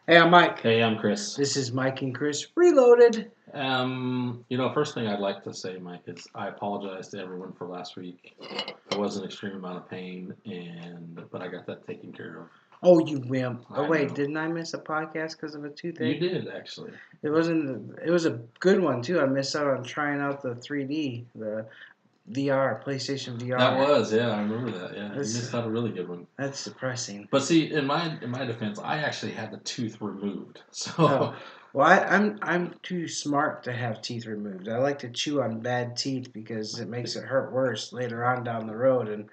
Hey, I'm Mike. Hey, I'm Chris. This is Mike and Chris Reloaded. First thing I'd like to say, Mike, is I apologize to everyone for last week. I was in an extreme amount of pain, but I got that taken care of. Oh, you wimp! Oh I wait, know. didn't I miss a podcast because of a You toothache? did actually. It wasn't. It was a good one too. I missed out on trying out the 3D, the VR, PlayStation VR. That was, yeah, I remember that. Yeah, you That's missed out a really good one. that's depressing. But see, in my defense, I actually had the tooth removed. So Oh, well, I'm too smart to have teeth removed. I like to chew on bad teeth because it makes it hurt worse later on down the road, and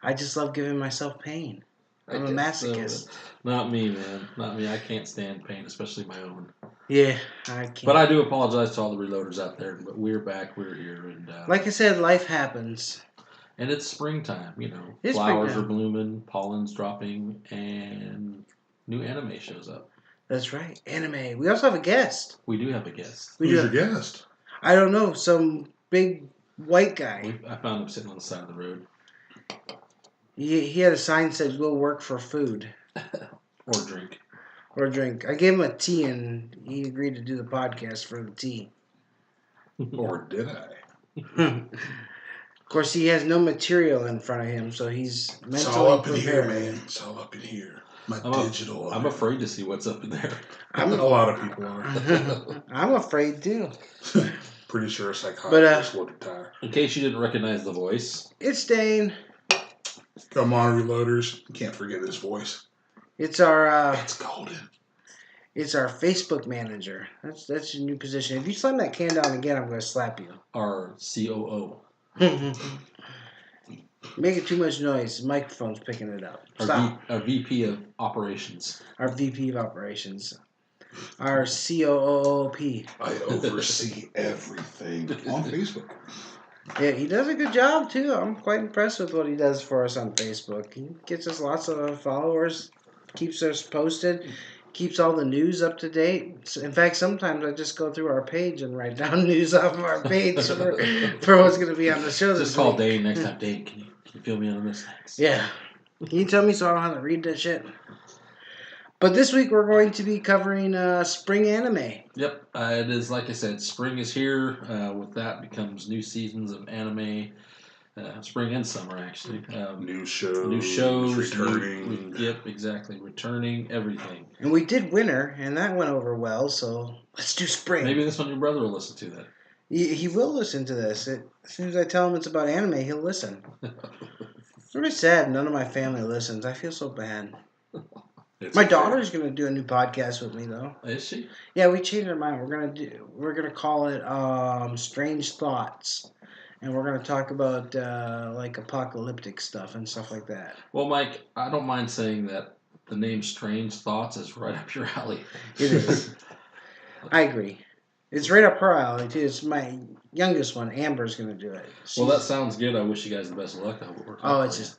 I just love giving myself pain. I I'm a guess so. masochist. Not me, man. Not me. I can't stand pain, especially my own. Yeah, I can't. But I do apologize to all the reloaders out there. But we're back. We're here, Like I said, life happens. and it's springtime. It's Flowers are springtime. blooming, pollen's dropping, and new anime shows up. That's right. Anime. We also have a guest. We do have a guest. We Who's do. your guest? I don't know. Some big white guy. I found him sitting on the side of the road. He had a sign that said, "We'll work for food Or drink. or drink." I gave him a tea, and he agreed to do the podcast for the tea. Or did I? Of course, he has no material in front of him, so he's mentally It's all up in prepared. here, man. It's all up in here. My I'm digital. I'm afraid to see what's up in there. A lot of people are. I'm afraid too. Pretty sure a psychiatrist would retire. In case you didn't recognize the voice, It's Dane. Come on, reloaders. You can't forget his voice. It's our It's golden. it's our Facebook manager. That's your new position. If you slam that can down again, I'm going to slap you. our COO, Making too much noise. The microphone's picking it up. Stop. our VP of operations. Our VP of operations. Our COOP. I oversee everything on Facebook. Yeah, he does a good job too. I'm quite impressed with what he does for us on Facebook. He gets us lots of followers, keeps us posted, keeps all the news up to date. In fact, sometimes I just go through our page and write down news off of our page for what's going to be on the show this Just call week. Dane next time. Dane, can you fill me in on this? Thanks. Yeah. Can you tell me so I don't have to read that shit? But this week we're going to be covering spring anime. Yep, it is like I said. Spring is here. With that becomes new seasons of anime. Spring and summer, actually. New shows. New shows. Returning. Yep, exactly. Returning everything. And we did winter, and that went over well, so let's do spring. Maybe this one your brother will listen to then. He will listen to this. As soon as I tell him it's about anime, he'll listen. It's really sad none of my family listens. I feel so bad. It's My okay. daughter's gonna do a new podcast with me though. Is she? Yeah, we changed our mind. We're gonna call it Strange Thoughts. And we're gonna talk about like apocalyptic stuff and stuff like that. Well, Mike, I don't mind saying that the name Strange Thoughts is right up your alley. It is. I agree. It's right up her alley too. It's my youngest one. Amber's gonna do it. Well, that sounds good. I wish you guys the best of luck. I hope it works out Oh, for it's you. just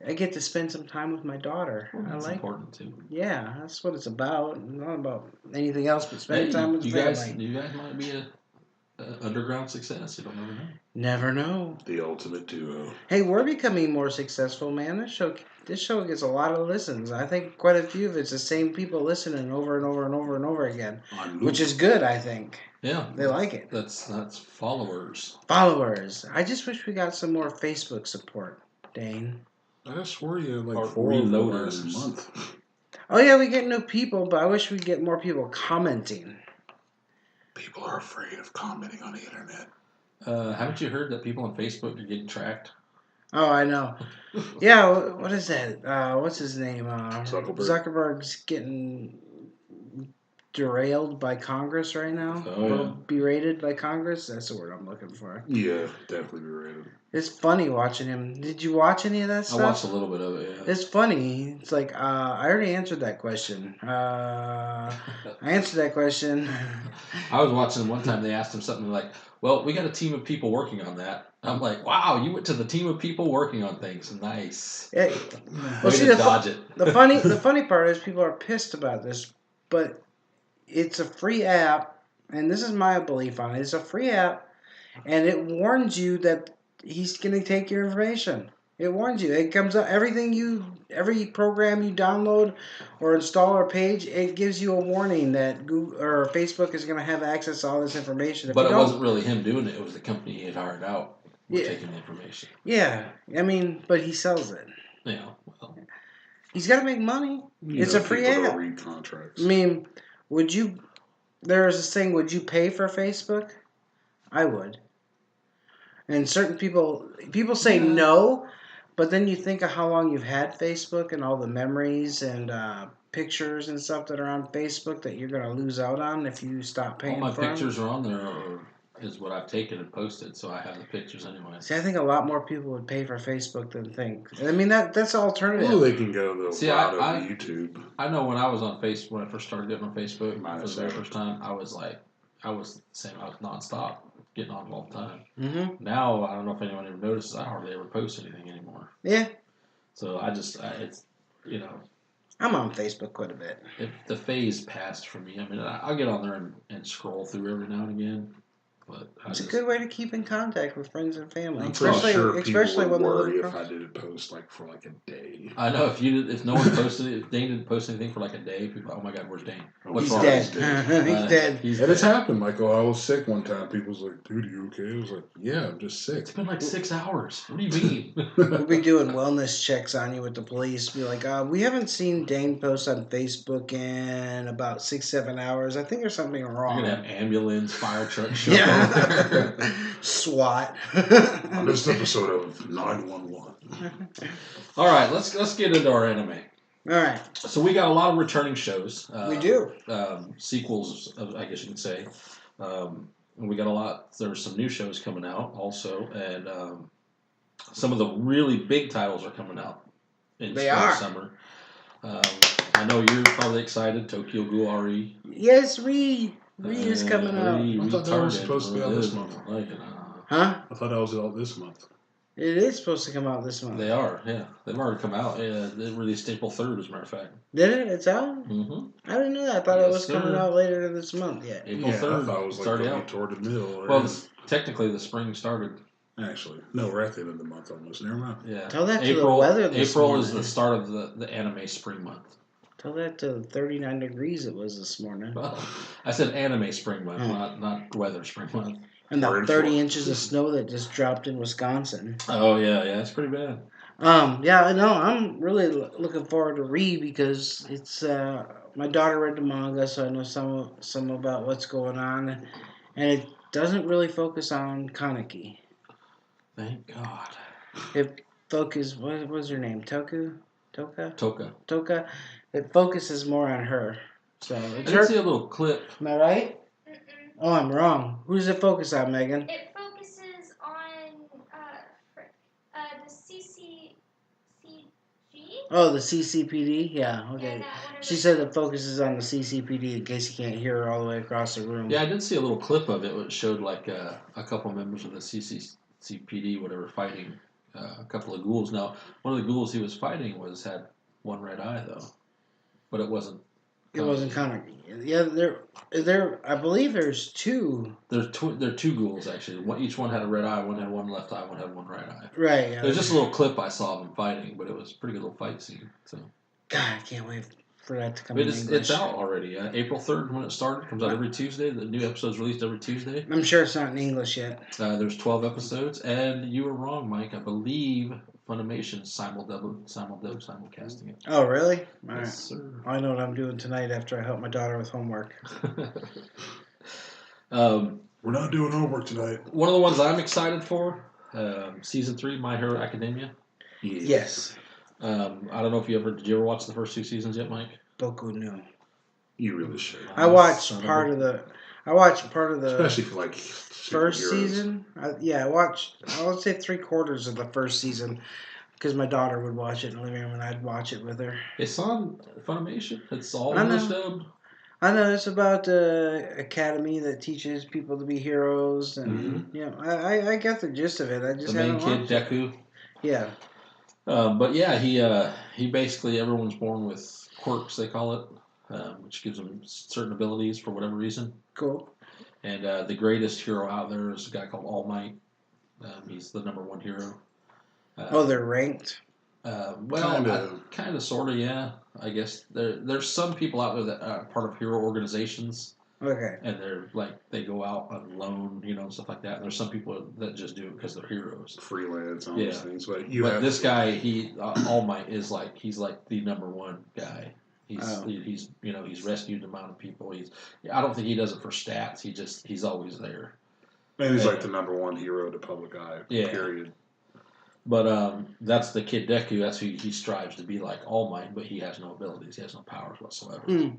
I get to spend some time with my daughter. Well, I that's like. important too. Yeah, that's what it's about. Not about anything else but spending Hey, time with you the guys, family. you guys might be a underground success. You don't never know. Never know. The ultimate duo. Hey, we're becoming more successful, man. This show gets a lot of listens. I think quite a few of it's the same people listening over and over and over and over again, On which is good. I think Yeah, they like it. that's followers. Followers. I just wish we got some more Facebook support, Dane. I swore you had like Or 4 over the reloaders. last month. Oh yeah, we get new people, but I wish we'd get more people commenting. People are afraid of commenting on the internet. Haven't you heard that people on Facebook are getting tracked? Oh, I know. Yeah, what is that? What's his name? Zuckerberg. Zuckerberg's getting derailed by Congress right now. Oh, yeah. Berated by Congress. That's the word I'm looking for. Yeah, definitely rated. It's funny watching him. Did you watch any of that I stuff? watched a little bit of it. Yeah. It's funny. It's like I already answered that question. I answered that question. I was watching one time. They asked him something like, "Well, we got a team of people working on that." I'm like, "Wow, you went to the team of people working on things. Nice." Yeah. Way Well, see, to dodge it. the funny part is people are pissed about this, but it's a free app, and this is my belief on it. It's a free app, and it warns you that he's going to take your information. It warns you. It comes up every program you download or install or page. It gives you a warning that Google or Facebook is going to have access to all this information. If But you it don't, wasn't really him doing it. It was the company he had hired out were Yeah. taking the information. yeah, I mean, but he sells it. Yeah. Well, He's got to make money. You It's know a free people app. don't read contracts. I mean, would you? There's this thing. Would you pay for Facebook? I would. And certain people say Yeah. no, but then you think of how long you've had Facebook and all the memories and pictures and stuff that are on Facebook that you're going to lose out on if you stop all paying my for 'em. pictures are on there, is what I've taken and posted, so I have the pictures anyway. See, I think a lot more people would pay for Facebook than think. I mean, that's an alternative. Well, they can go the See, route of I- YouTube. I know when I was on Facebook, when I first started getting on Facebook for Minus the very that. first time, I was the same. I was nonstop getting on all the time. Mm-hmm. Now I don't know if anyone ever notices. I hardly ever post anything anymore. Yeah, So it's you know, I'm on Facebook quite a bit. if the phase passed for me. I mean, I'll get on there and scroll through every now and again, but It's a good way to keep in contact with friends and family, I'm pretty sure especially people would when they worry live if I across. didn't post like for like a day. I know if no one posted it, if Dane didn't post anything for like a day, people, oh my God, where's Dane? What's He's wrong? dead. He's dead. He's dead. He's And it's dead. happened. Like, I was sick one time. People's like, dude, are you okay? I was like, yeah, I'm just sick. It's been like 6 hours. What do you mean? We'll be doing wellness checks on you with the police. Be like, we haven't seen Dane post on Facebook in about 6-7 hours. I think there's something You're wrong. gonna have ambulance, fire truck show up. Yeah. SWAT. On this episode of 911. All right, let's get into our anime. All right. So we got a lot of returning shows. We do. Sequels, I guess you could say. And we got a lot. There's some new shows coming out also, and some of the really big titles are coming out in They spring, are. summer. I know you're probably excited. Tokyo Ghoul RE. Yes, Re is coming out. I thought that was supposed to be out this month. Huh? I thought that was out this month. It is supposed to come out this month. They are, yeah. They've already come out. Yeah, they released April 3rd, as a matter of fact. Did it? It's out? Mm-hmm. I didn't know that. I thought it Yes, was coming sir. out later this month yet. April Yeah, 3rd. I thought it was It's like already going out. toward the middle. Or Well, technically the spring started. actually, no, we're at the end of the month almost. Never mind. Yeah. Tell that to the April, weather this April is morning. the start of the anime spring month. Tell that to 39 degrees it was this morning. Well, I said anime spring month, Oh. not weather spring month. And We're the in 30 Florida. inches of snow that just dropped in Wisconsin. Oh yeah, it's pretty bad. Yeah, no, I'm really looking forward to Re because it's my daughter read the manga, so I know some about what's going on, and it doesn't really focus on Kaneki. Thank God. It focuses what was her name? Toka. Toka. It focuses more on her. So I it's did her. see a little clip. Am I right? Mm-mm. Oh, I'm wrong. Who does it focus on, Megan? It focuses on the CCCG. Oh, the CCPD. Yeah. Okay. Yeah, that whatever. She said it focuses on the CCPD in case you can't hear her all the way across the room. Yeah, I did see a little clip of it. Which showed like a couple members of the CCCPD, whatever, fighting a couple of ghouls. Now, one of the ghouls he was fighting had one red eye though, but it wasn't. It wasn't Kaneki. Yeah, there. I believe there's two. There are two ghouls actually. Each one had a red eye. One had one left eye. One had one right eye. Right. Yeah. There's just a little clip I saw of them fighting, but it was a pretty good little fight scene. So, God, I can't wait for that to come but in it's English. out already. April 3rd when it started. Comes out every Tuesday. The new episode's released every Tuesday. I'm sure it's not in English yet. There's 12 episodes, and you were wrong, Mike. I believe Funimation's simulcasting it. Oh, really? All right. Yes, sir. I know what I'm doing tonight after I help my daughter with homework. We're not doing homework tonight. One of the ones I'm excited for, season 3, My Hero Academia. Yes. I don't know if did you ever watch the first 2 seasons yet, Mike? Boku no. You really should. I watched Son of part a- of the. I watched part of the Especially for like first superheroes. season. I watched. I would say 3/4 of the first season because my daughter would watch it in the living room and I'd watch it with her. It's on Funimation. It's all I know. English dubbed. I know it's about the academy that teaches people to be heroes, and I get the gist of it. I just The main haven't kid, watched it. Deku. Yeah. But yeah, he basically, everyone's born with quirks, they call it, which gives them certain abilities for whatever reason. Cool. And the greatest hero out there is a guy called All Might. He's the number 1 hero. They're ranked. Well, kind of, sort of, yeah. I guess there's some people out there that are part of hero organizations, Okay. and they're like they go out on loan, and stuff like that. And there's some people that just do it because they're heroes. Freelance on Yeah. those things, but this guy, All Might is he's like the number one guy. He's he's rescued a amount of people. I don't think he does it for stats. He's always there. And he's like the number one hero to public eye. Yeah. Period. But that's the kid Deku. That's who he strives to be like All Might, but he has no abilities. He has no powers whatsoever.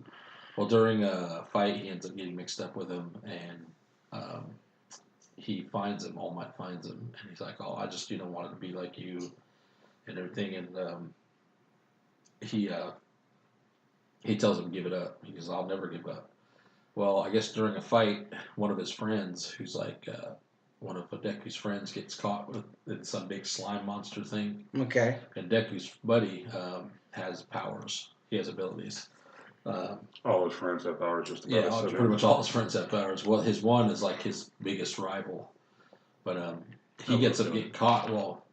Well, during a fight, he ends up getting mixed up with him, and he finds him. All Might finds him, and he's like, "Oh, I just wanted to be like you, and everything." And he tells him to give it up. He goes, "I'll never give up." Well, I guess during a fight, one of his friends, who's like one of Deku's friends, gets caught in some big slime monster thing. Okay. And Deku's buddy has powers. He has abilities. All his friends have powers. Just about pretty much all his friends have powers. Well, his one is like his biggest rival, but he gets up getting caught. Well,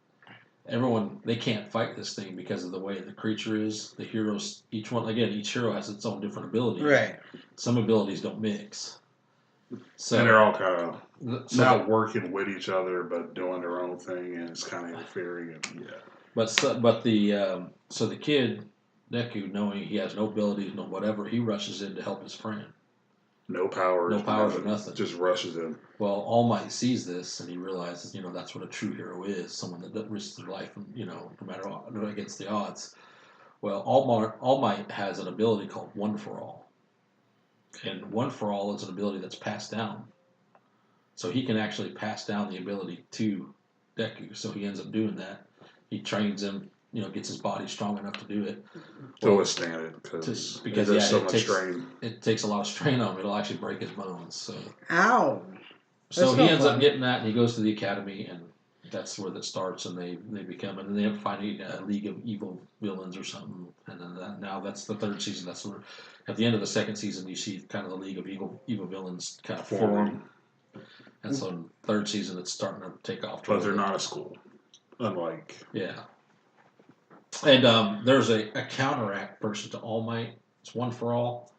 everyone they can't fight this thing because of the way the creature is. The heroes, each hero has its own different ability. Right. Some abilities don't mix. So and they're all kind of not working with each other, but doing their own thing, and it's kind of interfering. And So the kid Deku, knowing he has no abilities, no whatever, he rushes in to help his friend. No powers or nothing. Just rushes in. Well, All Might sees this, and he realizes, that's what a true hero is: someone that risks their life, no matter what, against the odds. Well, All Might has an ability called One for All, and One for All is an ability that's passed down. So he can actually pass down the ability to Deku. So he ends up doing that. He trains him, gets his body strong enough to do it. To withstand it, because there's so much strain. It takes a lot of strain on him. It'll actually break his bones. So. Ow. So he ends up getting that, and he goes to the academy, and that's where that starts. And they become, and then they end up finding a league of evil villains or something. And then now that's the third season. That's where, at the end of the second season, you see kind of the league of evil villains kind of form. And so in the third season, it's starting to take off. But they're not a school, unlike yeah. And there's a counteract person to All Might. It's One for All.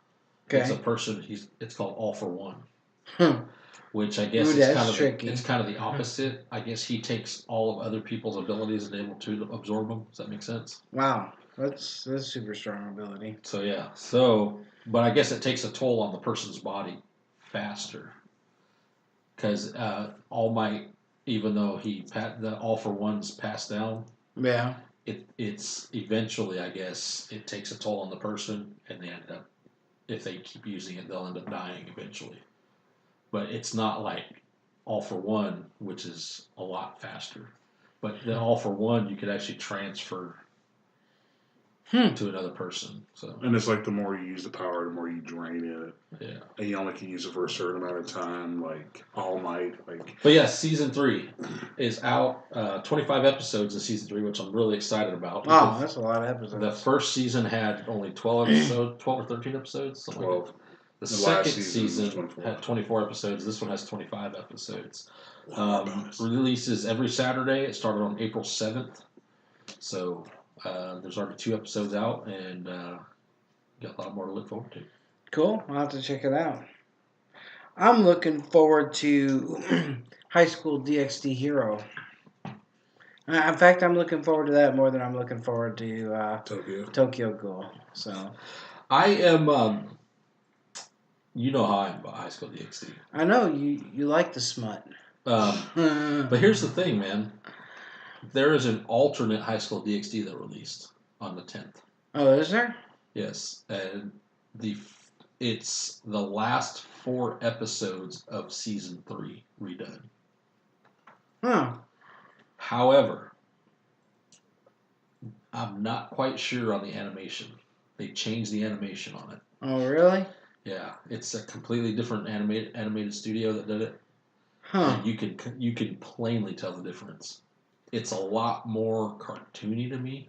Okay. It's a person. It's called All for One. Which I guess it's kind of the opposite. I guess he takes all of other people's abilities and able to absorb them. Does that make sense? Wow, that's super strong ability. So yeah. But I guess it takes a toll on the person's body faster. Because All Might, even though the All for One's passed down, yeah, it's eventually, I guess, it takes a toll on the person, and they end up, if they keep using it, they'll end up dying eventually. But it's not like All for One, which is a lot faster. But the All for One, you could actually transfer to another person. So. And it's like the more you use the power, the more you drain it. Yeah. And you only can use it for a certain amount of time, like All Might. But yeah, season 3 is out. 25 episodes in season 3, which I'm really excited about. Wow, that's a lot of episodes. The first season had only 12 episodes, 12 or 13 episodes. 12. The second season had 24 episodes. This one has 25 episodes. Releases every Saturday. It started on April 7th. So there's already 2 episodes out, and got a lot more to look forward to. Cool. I'll have to check it out. I'm looking forward to High School DxD Hero. In fact, I'm looking forward to that more than I'm looking forward to Tokyo Ghoul. So I am... you know how I am about High School DxD. I know you like the smut. But here's the thing, man. There is an alternate High School DxD that released on the 10th. Oh, is there? Yes, and it's the last 4 episodes of season 3 redone. Huh. However, I'm not quite sure on the animation. They changed the animation on it. Oh, really? Yeah, it's a completely different animated studio that did it. Huh. And you can plainly tell the difference. It's a lot more cartoony to me.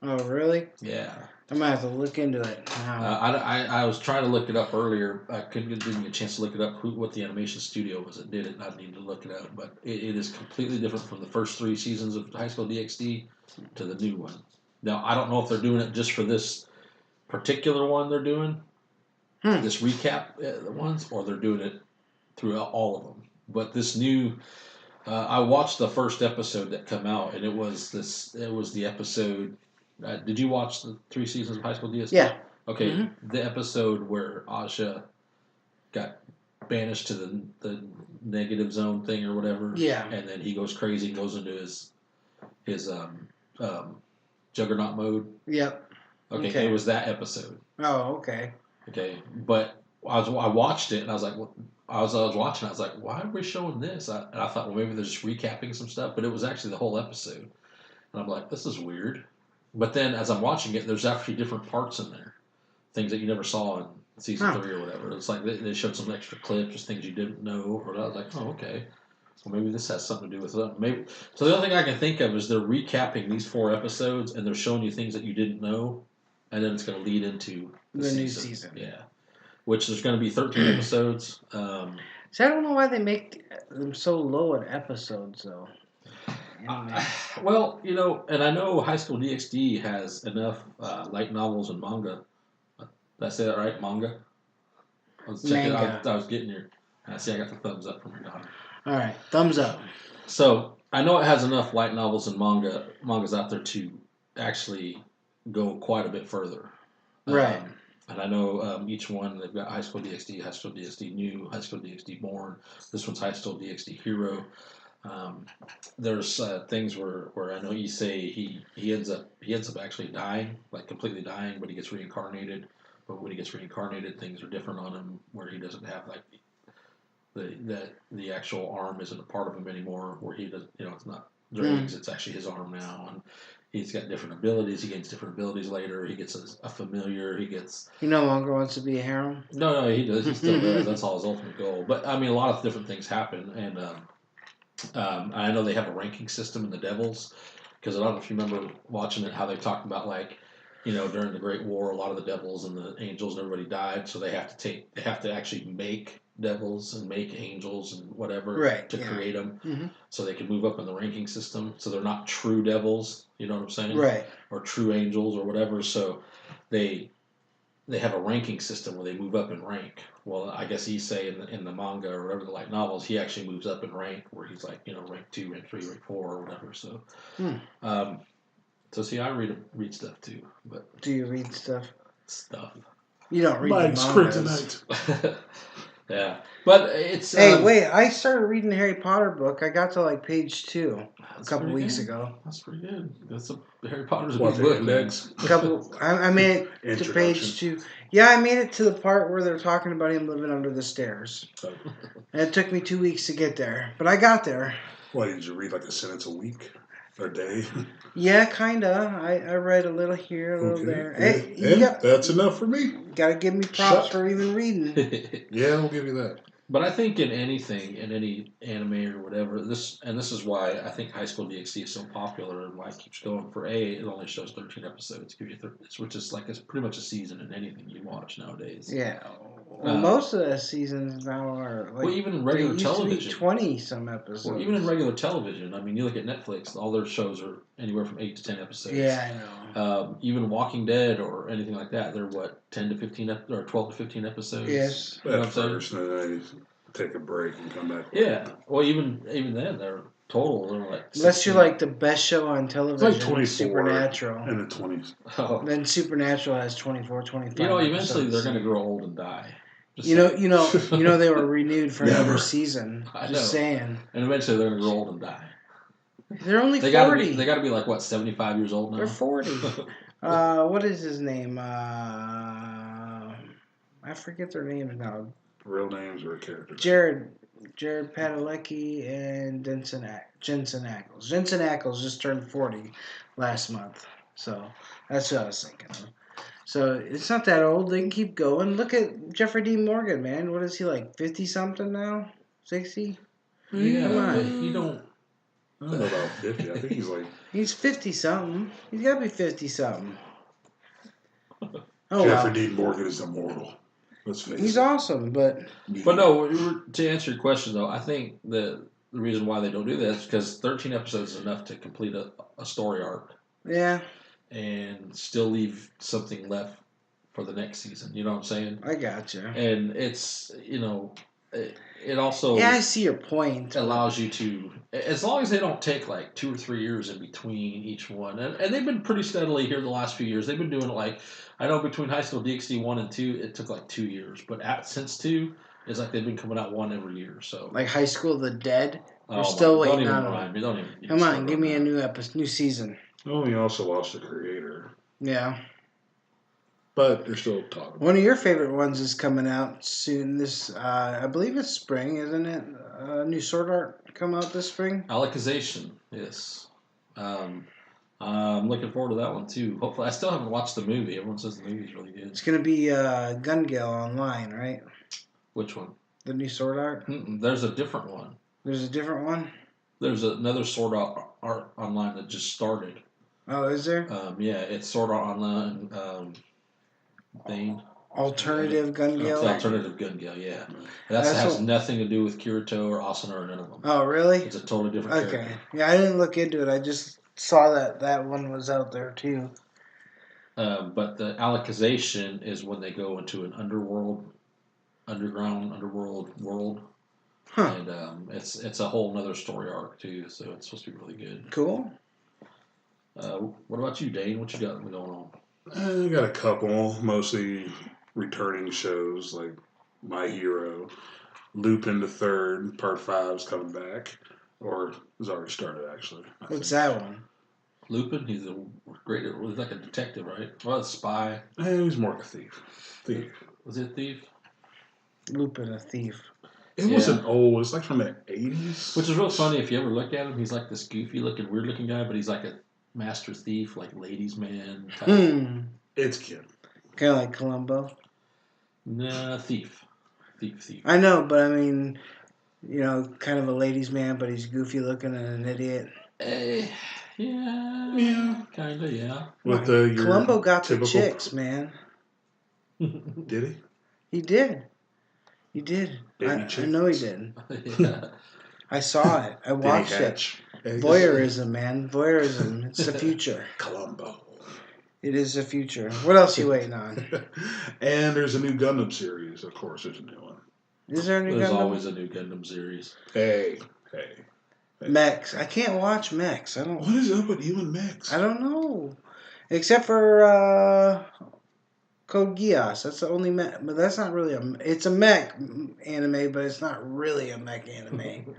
Oh, really? Yeah. I'm gonna have to look into it now. I was trying to look it up earlier. I didn't get a chance to look it up what the animation studio was that did it. I need to look it up, but it is completely different from the first 3 seasons of High School DxD to the new one. Now I don't know if they're doing it just for this particular one they're doing, this recap ones, or they're doing it throughout all of them. But this new, I watched the first episode that come out, and it was the episode. Did you watch the 3 seasons of High School DxD? Yeah. Okay, the episode where Asha got banished to the negative zone thing or whatever. Yeah. And then he goes crazy, goes into his juggernaut mode. Yep. Okay, it was that episode. Oh, okay. Okay, but I watched it and I was like, well, I was watching. I was like, why are we showing this? And I thought, well, maybe they're just recapping some stuff, but it was actually the whole episode. And I'm like, this is weird. But then as I'm watching it, there's actually different parts in there, things that you never saw in season 3 or whatever. It's like they showed some extra clips, just things you didn't know. Or I was like, oh, okay. Well, maybe this has something to do with them. Maybe. So the only thing I can think of is they're recapping these 4 episodes and they're showing you things that you didn't know, and then it's going to lead into the new season. Yeah. Which there's going to be 13 episodes. See, I don't know why they make them so low at episodes, though. Well, and I know High School DxD has enough light novels and manga. Did I say that right? Manga? I was checking. I was getting your. See, I got the thumbs up from your daughter. All right, thumbs up. So I know it has enough light novels and mangas out there to actually go quite a bit further. Right. And I know each one, they've got High School DxD, High School DxD New, High School DxD Born. This one's High School DxD Hero. There's things where I know you say he ends up actually dying, like completely dying, but he gets reincarnated. But when he gets reincarnated, things are different on him, where he doesn't have like the actual arm isn't a part of him anymore. Where he does, it's not Drake's, it's actually his arm now, and he's got different abilities. He gains different abilities later. He gets a familiar. He gets. He no longer wants to be a harem? No, he does. He still does. That's all his ultimate goal. But I mean, a lot of different things happen, and I know they have a ranking system in the Devils, because I don't know if you remember watching it, how they talked about like, during the Great War, a lot of the Devils and the Angels and everybody died, so they have to actually make Devils and make Angels and whatever to create them, so they can move up in the ranking system. So they're not true Devils, you know what I'm saying? Right. Or true Angels or whatever. So they have a ranking system where they move up in rank. Well, I guess he say in the manga or whatever, the light novels, he actually moves up in rank, where he's like, rank 2, rank 3, rank 4 or whatever. So, so see, I read stuff too, but do you read stuff? You don't read Mike's kryptonite. Yeah, but it's. Hey, wait! I started reading the Harry Potter book. I got to like page 2 a couple weeks ago. That's pretty good. Harry Potter's a What, big book. index? I made it to page 2. Yeah, I made it to the part where they're talking about him living under the stairs, and it took me 2 weeks to get there, but I got there. What, did you read like a sentence a week or a day? Yeah, kinda. I read a little here, a little there. Hey, that's enough for me. Gotta give me props for even reading. Yeah, I'll give you that. But I think in anything, in any anime or whatever, this is why I think High School DxD is so popular and why it keeps going. For it only shows 13 episodes, give you 30, which is like it's pretty much a season in anything you watch nowadays. Yeah, well, most of the seasons now are like. Well, even in regular television, 20 some episodes. Well, even in regular television, I mean, you look at Netflix, all their shows are anywhere from 8 to 10 episodes. Yeah, I know. Even Walking Dead or anything like that, they're what 10 to 15 or 12 to 15 episodes. Yes, you know at first, and then they take a break and come back. Yeah, well, even then, they're like. Unless you're like the best show on television, it's like 24 Supernatural. in the 20s. Oh. Then Supernatural has 24, 25. Eventually episodes. they're going to grow old and die. You know, they were renewed for another season. I Just saying. And eventually they're going to grow old and die. They're only 40. They got to be like what, 75 years old now. They're 40. What is his name? I forget their names now. Real names or characters? Jared Padalecki and Jensen Ackles. Jensen Ackles just turned 40 last month. So that's what I was thinking of. So it's not that old. They can keep going. Look at Jeffrey Dean Morgan, man. What is he, like 50-something now? 60? Yeah, Come on. but you don't... I don't know about 50. I think he's like... He's 50 something. He's got to be 50 something. Oh Jeffrey well. Dean Morgan is immortal. Let's face He's it. awesome, but But no, to answer your question though, I think the reason why they don't do that is because 13 episodes is enough to complete a story arc yeah, and still leave something left for the next season. You know what I'm saying? I gotcha. And it's it also Yeah, I see your point. allows you to, as long as they don't take like 2 or 3 years in between each one, and they've been pretty steadily here the last few years. They've been doing it like, I know between High School DxD 1 and 2, it took like 2 years, but since 2, it's like they've been coming out one every year. So Like High School of the Dead. oh, We're still don't waiting even on rhyme. it. Don't even Come start on, give on me a that. new new season. Oh, you also lost the creator. Yeah. But they're still talking. One of your favorite ones is coming out soon. This, I believe it's spring, isn't it? New Sword Art come out this spring. Alicization, yes. I'm looking forward to that one too. Hopefully, I still haven't watched the movie. Everyone says the movie's really good. It's gonna be Gun Gale Online, right? Which one? The new Sword Art. There's a different one. There's a different one. There's another Sword Art Online that just started. Oh, is there? Yeah, it's Sword Art Online. Bane. Alternative Gun The Gale. alternative Gun Gale, yeah. That's That has what- nothing to do with Kirito or Asuna or none of them. Oh, really? It's a totally different Okay. character. Yeah, I didn't look into it. I just saw that one was out there too. But the Alicization is when they go into an underworld world. Huh. And it's a whole nother story arc too, so it's supposed to be really good. Cool. What about you, Dane? What you got going on? I got a couple, mostly returning shows like My Hero, Lupin the Third, Part 5 is coming back, or has already started actually. I What's think. that one? Lupin, he's he's like a detective, right? Well, a spy. He's more of a thief. Was it a thief? Lupin, a thief. It wasn't old. It's like from the 80s. Which is real funny if you ever look at him. He's like this goofy looking, weird looking guy, but he's like a master thief, like ladies' man type. It's Kim. Kind of like Columbo. Nah, thief. Thief. I know, but I mean, kind of a ladies' man, but he's goofy looking and an idiot. Yeah. Kinda, yeah. With your Columbo got the typical- chicks, man. Did he? He did. He did. Baby I chicks? know he did. Yeah. I saw it. I Did he watched it. hatch eggs? Voyeurism, man. Voyeurism. It's the future. Columbo. It is the future. What else you waiting on? And there's a new Gundam series. Of course, there's a new one. Is there a new There's Gundam? always a new Gundam series. Hey. Mechs. I can't watch Mechs. I don't. What is up with you and Max? I don't know. Except for Code Geass. That's the only mech. But that's not really it's a mech anime, but it's not really a mech anime.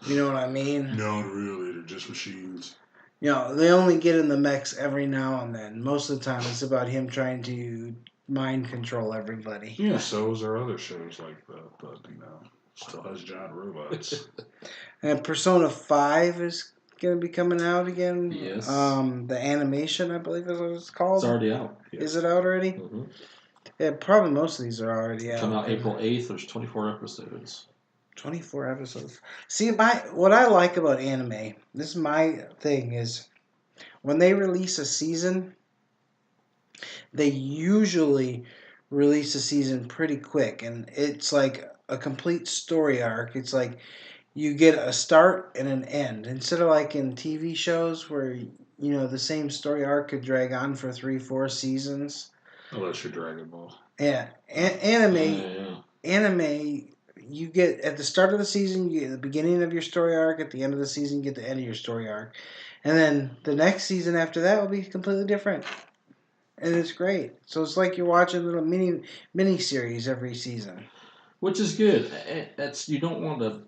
You know what I mean? Not really. They're just machines. They only get in the mechs every now and then. Most of the time, it's about him trying to mind control everybody. Yeah, so is there other shows like that, but still has giant robots. And Persona 5 is going to be coming out again. Yes. The animation, I believe is what it's called. It's already out. Is it out already? Mm-hmm. Yeah, probably most of these are already out. Come out April 8th. There's 24 episodes. 24 episodes. See, what I like about anime, this is my thing, is when they release a season, they usually release a season pretty quick, and it's like a complete story arc. It's like you get a start and an end, instead of like in TV shows where the same story arc could drag on for 3-4 seasons. Unless you're Dragon Ball. Yeah, anime. You get at the start of the season, you get the beginning of your story arc. At the end of the season, you get the end of your story arc, and then the next season after that will be completely different, and it's great. So it's like you're watching a little mini series every season, Which is good. That's you don't want to.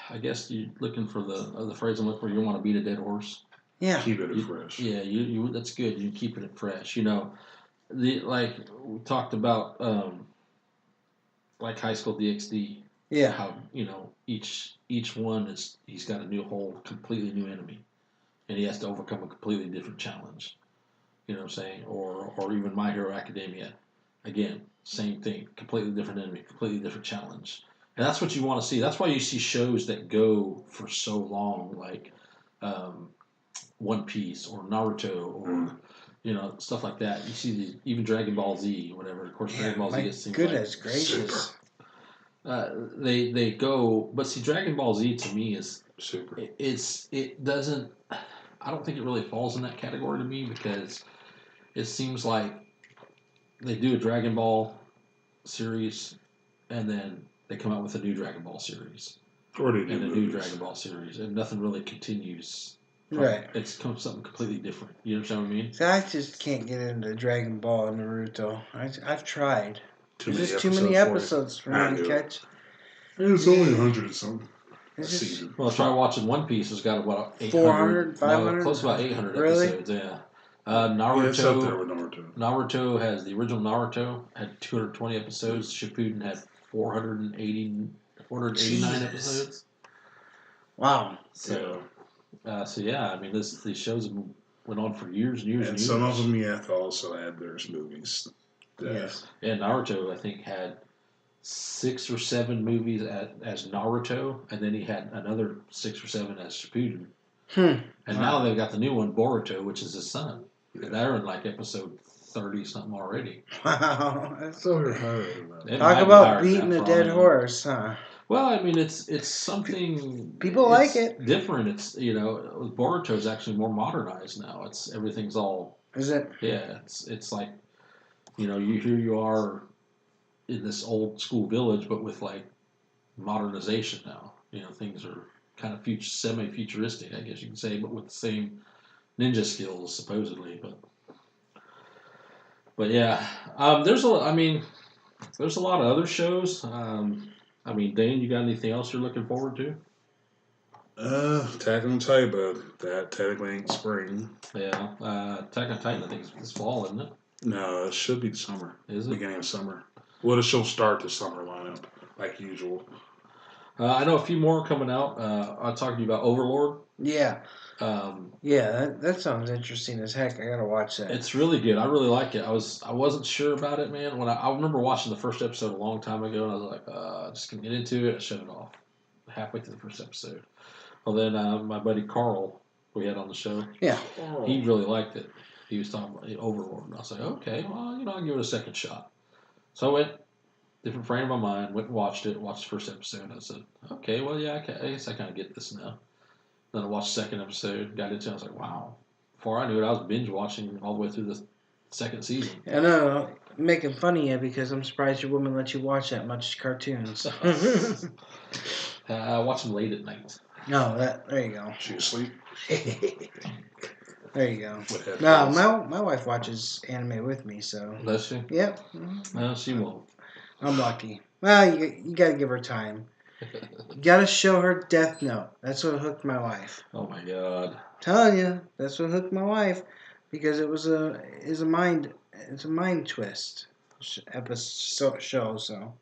I guess you're looking for the phrase I'm looking for. You don't want to beat a dead horse. Yeah, Keep it fresh. Yeah, you that's good. You're keeping it fresh. Like we talked about, like High School DxD. yeah. How each one he's got a whole completely new enemy, and he has to overcome a completely different challenge. You know what I'm saying? Or even My Hero Academia, again, same thing, completely different enemy, completely different challenge, and that's what you want to see. That's why you see shows that go for so long, like One Piece or Naruto or stuff like that. You see even Dragon Ball Z, whatever. Of course, Dragon Ball Z. My It seems goodness like gracious. they go, but see, Dragon Ball Z to me is Super. it doesn't. I don't think it really falls in that category to me because it seems like they do a Dragon Ball series and then they come out with a new Dragon Ball series Or they do and a new movies. Dragon Ball series, and nothing really continues. Right. It's something completely different. You understand what I mean? So I just can't get into Dragon Ball and Naruto. I've tried. There's just too many episodes for I me to knew it. catch. It's only 100 or something. A It's just season. Well, try watching One Piece. It's got about 400, 500? no, close to about 800 Really? episodes. Yeah. Yeah, it's up there Naruto. with Naruto. Naruto has the original Naruto had 220 episodes. Shippuden had 489 Jesus. episodes. Wow. So, I mean, these shows have went on for years and years And and years. some of them you have to also add their movies. Yes. And Naruto, I think, had 6 or 7 movies as Naruto, and then he had another 6 or 7 as Shippuden. And now they've got the new one, Boruto, which is his son. Yeah. They're in like episode 30 something already. Wow. That's So they're higher than that. They might Talk be about higher than beating that a for all dead I know. horse, huh? Well, I mean, it's something. People like it's it. different. It's Boruto is actually more modernized now. Everything's all Is it? It's like here you are in this old school village, but with like modernization now. Things are kind of semi-futuristic, I guess you can say, but with the same ninja skills supposedly. But yeah, there's a lot of other shows. Dane, you got anything else you're looking forward to? Attack on Titan, but that technically ain't spring. Yeah, Attack on Titan, I think it's this fall, isn't it? No, it should be the summer. Is it? Beginning of summer. Well, she'll start the summer lineup, like usual. I know a few more coming out. I'm talking to you about Overlord. Yeah. Um, Yeah, that sounds interesting as heck. I gotta watch that. It's really good. I really like it. I wasn't sure about it, man. When I remember watching the first episode a long time ago, and I was like, just gonna get into it. I shut it off halfway through the first episode. Well, then my buddy Carl, we had on the show, Yeah. he really liked it. He was talking about Overlord, and I was like, okay, well, I'll give it a second shot. So I went, different frame of my mind, went and watched the first episode, and I said, okay, well, yeah, I guess I kind of get this now. Then I watched the second episode, got into it, I was like, wow. Before I knew it, I was binge watching all the way through the second season. I know, I'm making fun of you because I'm surprised your woman let you watch that much cartoons. I watch them late at night. No, there you go. She asleep? There you go. With No, headphones. my wife watches anime with me, so Does she? yep. No, she won't. I'm lucky. Well, you gotta give her time. You gotta show her Death Note. That's what hooked my wife. Oh my god. Telling you, that's what hooked my wife because it's a mind twist episode show. So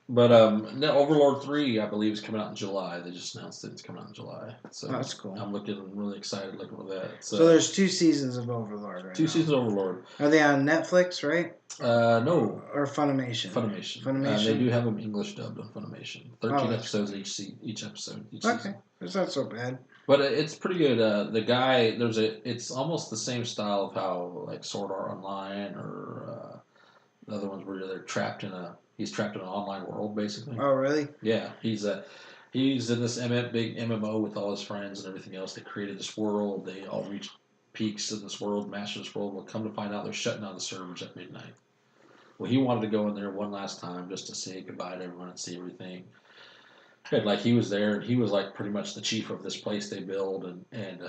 But no, Overlord 3, I believe, is coming out in July. They just announced it. It's coming out in July. So that's cool. I'm really excited looking for that. So there's 2 seasons of Overlord right 2 now. seasons of Overlord. Are they on Netflix, right? No. Or Funimation? Funimation. Funimation? They do have them English dubbed on Funimation. 13 that's episodes each episode. Each Okay, season. it's not so bad. But it's pretty good. The guy, it's almost the same style of how like Sword Art Online or the other ones where he's trapped in an online world basically. Oh, really? Yeah, he's in this big MMO with all his friends and everything else. They created this world. They all reached peaks in this world, master this world. Well, come to find out, they're shutting down the servers at midnight. Well, he wanted to go in there one last time just to say goodbye to everyone and see everything. And like he was there, and he was like pretty much the chief of this place they build, and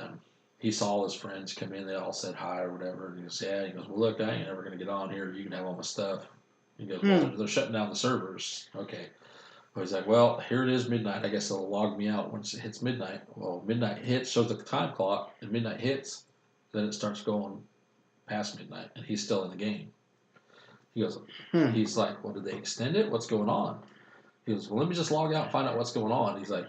he saw all his friends come in. They all said hi or whatever, and he goes, "Yeah." He goes, "Well, look, I ain't ever gonna get on here. You can have all my stuff." He goes, "Well, they're shutting down the servers." Okay. Well, he's like, "Well, here it is, midnight. I guess they'll log me out once it hits midnight." Well, midnight hits, shows the time clock, and midnight hits, then it starts going past midnight, and he's still in the game. He goes, he's like, "Well, did they extend it? What's going on?" He goes, "Well, let me just log out and find out what's going on." He's like,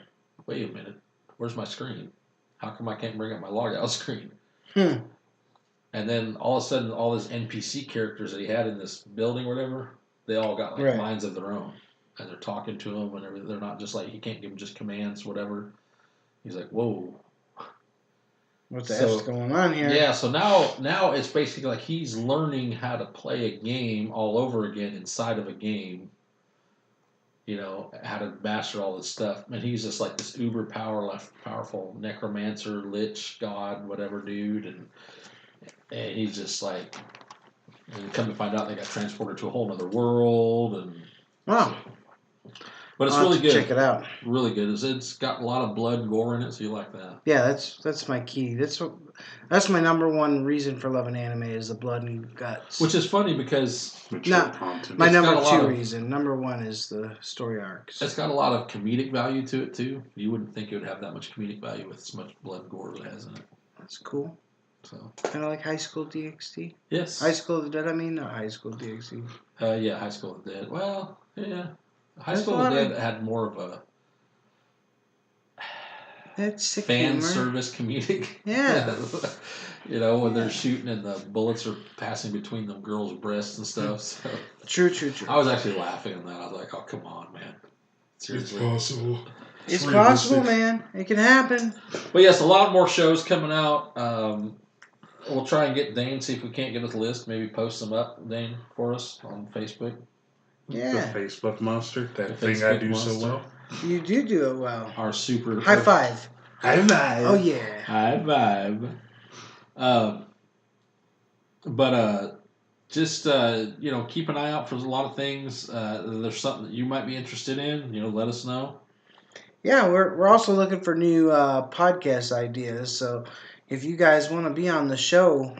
"Wait a minute, where's my screen? How come I can't bring up my logout screen?" And then all of a sudden, all his NPC characters that he had in this building or whatever, they all got like minds of their own. And they're talking to him and everything. They're not just like, he can't give them just commands, whatever. He's like, whoa. What the So- F's going on here? Yeah, so now it's basically like he's learning how to play a game all over again inside of a game. You know, how to master all this stuff. And he's just like this uber powerful necromancer, lich, god, whatever dude, and he's just like, and come to find out they got transported to a whole other world, and Wow. but it's I'll have really to good. Check it out. Really good. It's got a lot of blood and gore in it, so you like that. Yeah, that's my key. That's my number one reason for loving anime is the blood and guts. Which is funny because Mature No, content. my it's got number a lot two of- reason. Number one is the story arcs. it's got a lot of comedic value to it too. You wouldn't think it would have that much comedic value with as much blood and gore as it has in it. That's cool. So Kind of like High School DxD. yes, High School of the Dead. I mean, not High School DxD. yeah, High School of the Dead. Well, yeah, High That's School of the what I- Dead had more of a That's sick fan humor. service comedic. Yeah. You know, when they're shooting and the bullets are passing between them girls' breasts and stuff. So True. I was actually laughing at that. I was like, "Oh, come on, man! It's Seriously." possible. It's realistic. possible, man. It can happen. But yes, a lot more shows coming out. We'll try and get Dane, see if we can't get his list. Maybe post them up, Dane, for us on Facebook. Yeah. The Facebook monster. That The thing I Facebook do so monster. well. You do it well. Our super High five. High five. Oh, yeah. high vibe. Just keep an eye out for a lot of things. There's something that you might be interested in. Let us know. Yeah, we're also looking for new podcast ideas. So if you guys want to be on the show,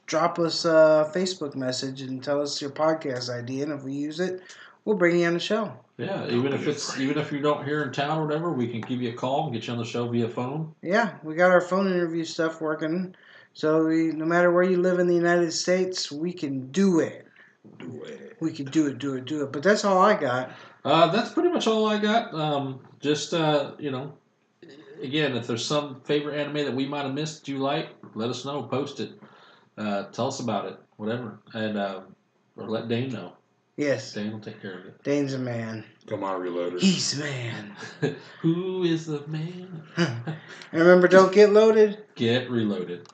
drop us a Facebook message and tell us your podcast idea. And if we use it, we'll bring you on the show. Yeah, even if you don't here in town or whatever, we can give you a call and get you on the show via phone. Yeah, we got our phone interview stuff working. So no matter where you live in the United States, we can do it. We can do it. But that's all I got. That's pretty much all I got. Again, if there's some favorite anime that we might have missed that you like, let us know. Post it. Tell us about it. Whatever. And or let Dane know. Yes, Dane will take care of it. Dane's a man. Come on, reloaders. He's a man. Who is the man? And remember, don't get loaded. Get reloaded.